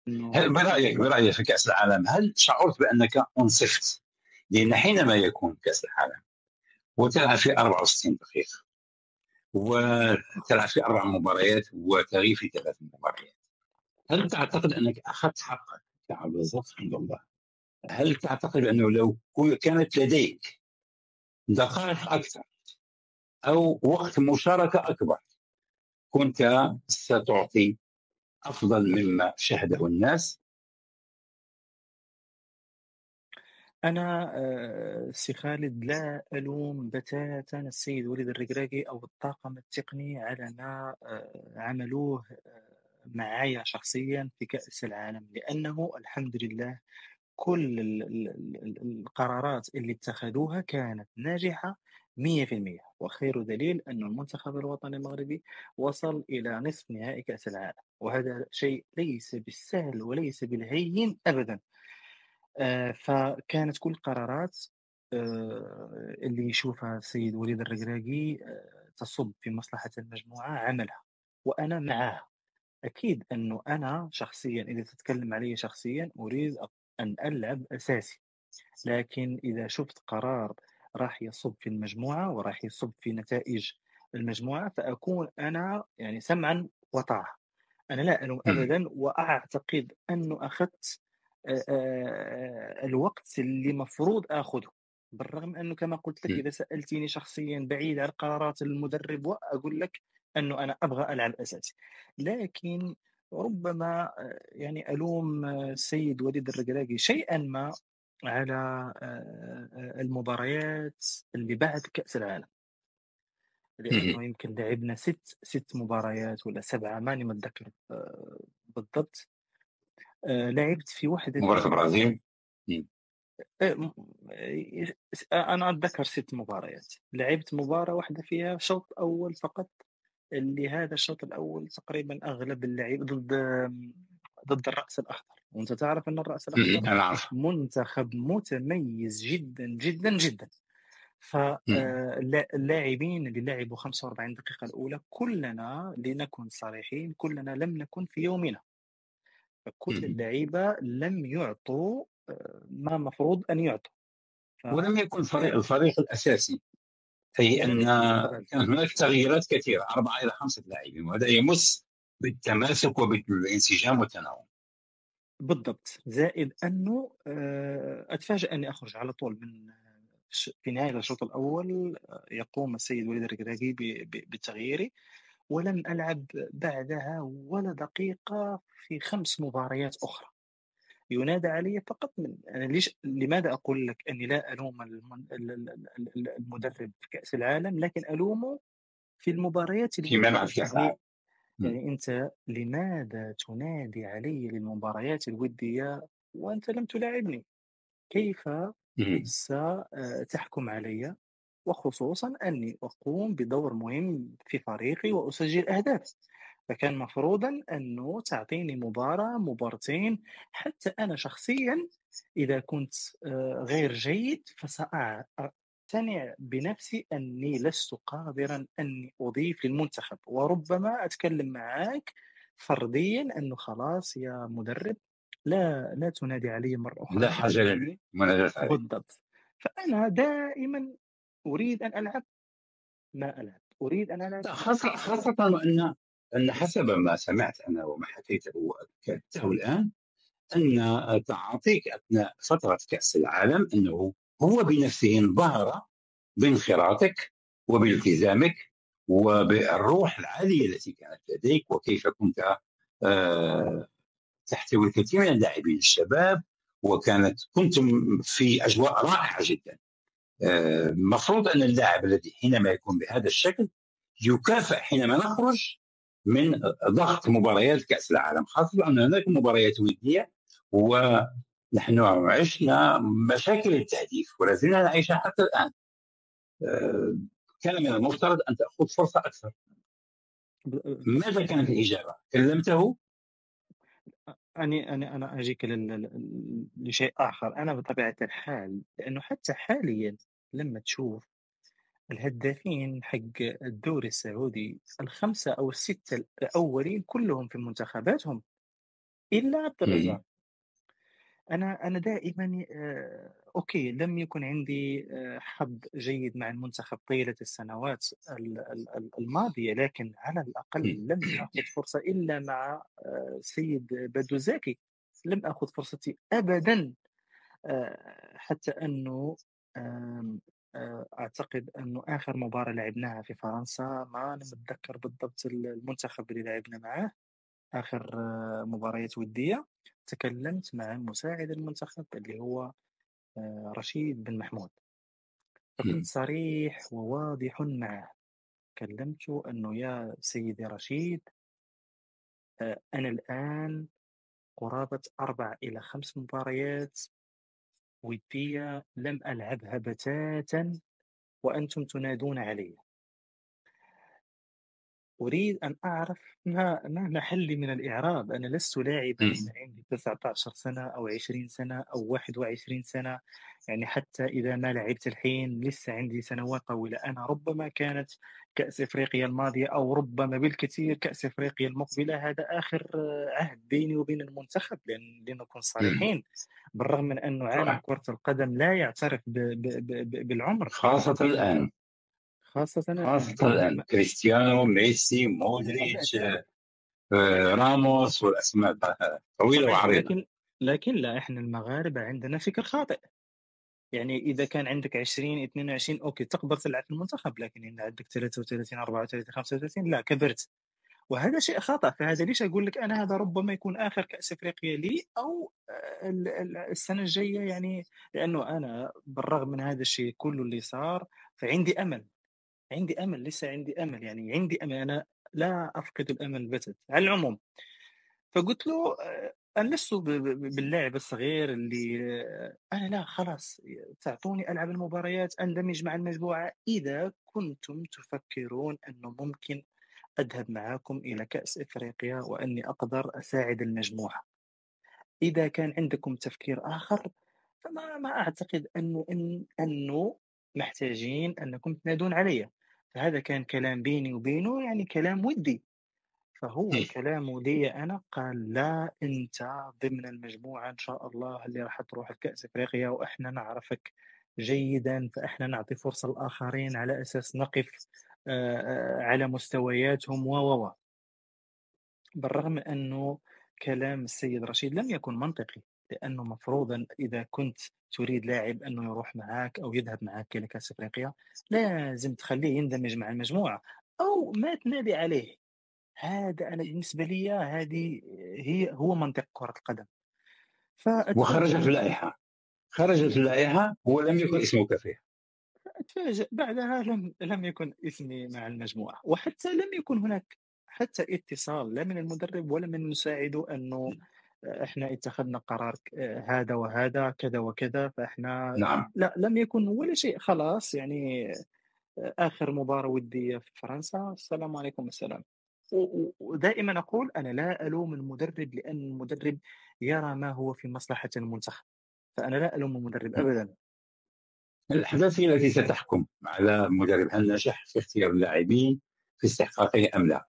هل إنه برأيك في كأس العالم، هل شعرت بأنك أنصفت؟ لأن حينما يكون كأس العالم وتلعب في 64 دقيقة وتلعب في 4 مباريات وتغيب في 3 مباريات، هل تعتقد أنك أخذت حقك كعبد الرزاق عند الله؟ هل تعتقد أنه لو كانت لديك دقائق أكثر أو وقت مشاركة أكبر كنت ستعطي أفضل مما شاهده الناس؟ أنا سي خالد لا ألوم بتاتا السيد وليد الركراكي أو الطاقم التقني على ما عملوه معايا شخصيا في كأس العالم، لأنه الحمد لله كل القرارات اللي اتخذوها كانت ناجحة 100%. وخير دليل أن المنتخب الوطني المغربي وصل إلى نصف نهائي كأس العالم، وهذا شيء ليس بالسهل وليس بالهين أبدا. فكانت كل القرارات اللي يشوفها السيد وليد الركراكي تصب في مصلحة المجموعة عملها، وأنا معها. أكيد أنه أنا شخصيا إذا تتكلم علي شخصيا أريد أن ألعب أساسي، لكن إذا شفت قرار راح يصب في المجموعة وراح يصب في نتائج المجموعة فأكون أنا يعني سمعا وطاعة. أنا لا ألوم أبدا، وأعتقد أنه أخذت الوقت اللي مفروض آخذه، بالرغم أنه كما قلت لك إذا سألتني شخصيا بعيد عن قرارات المدرب وأقول لك أنه أنا أبغى ألعب أساسي. لكن ربما يعني ألوم السيد وليد الركراكي شيئا ما على المباريات اللي بعد كأس العالم، لأنه يمكن لعبنا ست مباريات ولا 7 ماني متذكر بالضبط. لعبت في واحدة مباراة فيها البرازيل. م أنا أتذكر 6 مباريات، لعبت مباراة واحدة فيها شوط أول فقط، اللي هذا الشوط الأول تقريبًا أغلب اللعيبة ضد الرأس الأخضر، وأنت تعرف أن الرأس الأخضر أنا عارف. منتخب متميز جدًا، جدًا، جدًا. اللاعبين اللي لعبوا 45 دقيقة الأولى كلنا لنكن صريحين كلنا لم نكن في يومنا، فكل اللعيبة لم يعطوا ما مفروض أن يعطوا. ف ولم يكن الفريق الأساسي، أي ولم أن يكن أبدا. كانت هناك تغييرات كثيرة، 4 إلى 5 لاعبين، وهذا يمس بالتماسك وبالانسجام والتناغم. بالضبط، زائد أنه أتفاجأ أني أخرج على طول من في نهاية الشوط الأول يقوم السيد وليد الركراكي بتغييري، ولم ألعب بعدها ولا دقيقة في 5 مباريات أخرى. ينادى علي فقط أنا لماذا أقول لك أني لا ألوم المدرب في كأس العالم، لكن ألومه في المباريات فيما الودية. بعد كأس العالم. يعني أنت لماذا تنادي علي للمباريات الودية وأنت لم تلاعبني؟ كيف ستحكم علي؟ وخصوصا أني أقوم بدور مهم في فريقي وأسجل أهداف، فكان مفروضا أنه تعطيني مباراة مبارتين، حتى أنا شخصيا إذا كنت غير جيد فسأقتنع بنفسي أني لست قادرا أني أضيف للمنتخب، وربما أتكلم معك فرديا أنه خلاص يا مدرب لا تنادي علي مرة لا أخرى. حاجة للمنازلة عليه. بالضبط. فأنا دائما أريد أن ألعب، ما ألعب، أريد أن ألعب. خاصة أن حسب ما سمعت أنا وما حكيته وأكدته الآن، أن تعاطيك أثناء فترة كأس العالم أنه هو بنفسه انبهر بانخراطك وبالتزامك وبالروح العالية التي كانت لديك، وكيف كنت تحتوي الكثير من اللاعبين الشباب، كنت في أجواء رائعة جدا. مفروض أن اللاعب الذي حينما يكون بهذا الشكل يكافئ حينما نخرج من ضغط مباريات كأس العالم، خاصة أن هناك مباريات ودية ونحن عشنا مشاكل التهديف ولا زلنا نعيشها حتى الآن. كان من المفترض أن تأخذ فرصة أكثر. ماذا كانت الإجابة؟ كلمته؟ أنا أجيك لشيء آخر. أنا بطبيعة الحال، لأنه حتى حاليا لما تشوف الهدافين حق الدوري السعودي ال5 أو ال6 الأولين كلهم في منتخباتهم، إلا عبد الرزاق. مم. أنا دائمًا أوكي، لم يكن عندي حظ جيد مع المنتخب طيلة السنوات الماضية، لكن على مم. الأقل لم آخذ فرصة إلا مع السيد بدر زكي. لم آخذ فرصتي أبدًا، حتى أنه آمم أعتقد أنه آخر مباراة لعبناها في فرنسا، ما أنا متذكر بالضبط المنتخب اللي لعبنا معاه. آخر مباريات ودية، تكلمت مع مساعد المنتخب اللي هو رشيد بن محمود، فكنت مم. صريح وواضح معه. كلمته أنه يا سيدي رشيد، أنا الآن قرابة 4 إلى 5 مباريات ودية لم ألعبها بتاتا وأنتم تنادون علي. أريد أن أعرف ما محلي من الإعراب. أنا لست لاعبًا مم. عندي 19 سنة أو 20 سنة أو 21 سنة، يعني حتى إذا ما لعبت الحين لسه عندي سنوات طويلة. أنا ربما كانت كأس إفريقيا الماضية أو ربما بالكثير كأس إفريقيا المقبلة، هذا آخر عهد بيني وبين المنتخب، لنكون مم. صريحين. بالرغم من أنه عالم صح. كرة القدم لا يعترف بالعمر، خاصة الآن. خاصةً الآن. خاصة الآن كريستيانو، ميسي، مودريتش، راموس، والأسماء طويلة صحيح، وعريضة. لكن لا، إحنا المغاربة عندنا فكر خاطئ. يعني إذا كان عندك 20 22 أوكي تقدر تلعب في المنتخب، لكن إذا عندك 33 34 35 لا، كبرت. وهذا شيء خطأ. فهذا ليش أقول لك أنا هذا ربما يكون آخر كأس إفريقيا لي، أو السنة الجاية يعني. لأنه أنا بالرغم من هذا الشيء كله اللي صار، فعندي أمل. عندي أمل، لسه عندي أمل، يعني عندي أمل. أنا لا أفقد الأمل بتًا. على العموم، فقُلت له أنا لست باللاعب الصغير اللي أنا لا خلاص، تعطوني ألعب المباريات، أندمج مع المجموعة. إذا كنتم تفكرون أنه ممكن أذهب معاكم إلى كأس إفريقيا وأني أقدر أساعد المجموعة، إذا كان عندكم تفكير آخر، فما أعتقد أنه محتاجين أنكم تنادون عليَّ. فهذا كان كلام بيني وبينه، يعني كلام وِدّي. فهو مم. كلامه لي أنا قال: "لا، أنت ضمن المجموعة إن شاء الله اللي راح تروح لكأس إفريقيا، وإحنا نعرفك جيدًا، فإحنا نعطي فرصة للآخرين على أساس نقف على مستوياتهم." و. بالرغم من أنه كلام السيد رشيد لم يكن منطقي، لأنه مفروضًا إذا كنت تريد لاعب أنه يروح معاك أو يذهب معاك إلى كأس إفريقيا، لازم تخلّيه يندمج مع المجموعة أو ما تنادي عليه. هذا أنا بالنسبة ليّ هذه هو منطق كرة القدم. وخرجت فأتفاجأ اللائحة، خرجت اللائحة ولم يكن اسمك فيها. أتفاجأ بعدها لم يكن اسمي مع المجموعة، وحتى لم يكن هناك حتى اتصال لا من المدرب ولا من مساعده أنه إحنا اتخذنا قرار هذا وهذا كذا وكذا، فإحنا نعم. لأ، لم يكن ولا شيء. خلاص يعني آخر مباراة ودية في فرنسا، السلام عليكم السلام. ودائمًا أقول أنا لا ألوم المدرب، لأن المدرب يرى ما هو في مصلحة المنتخب، فأنا لا ألوم المدرب مم. أبدًا. الأحداث هي التي ستحكم على المدرب هل نجح في اختيار اللاعبين في استحقاقه أم لا.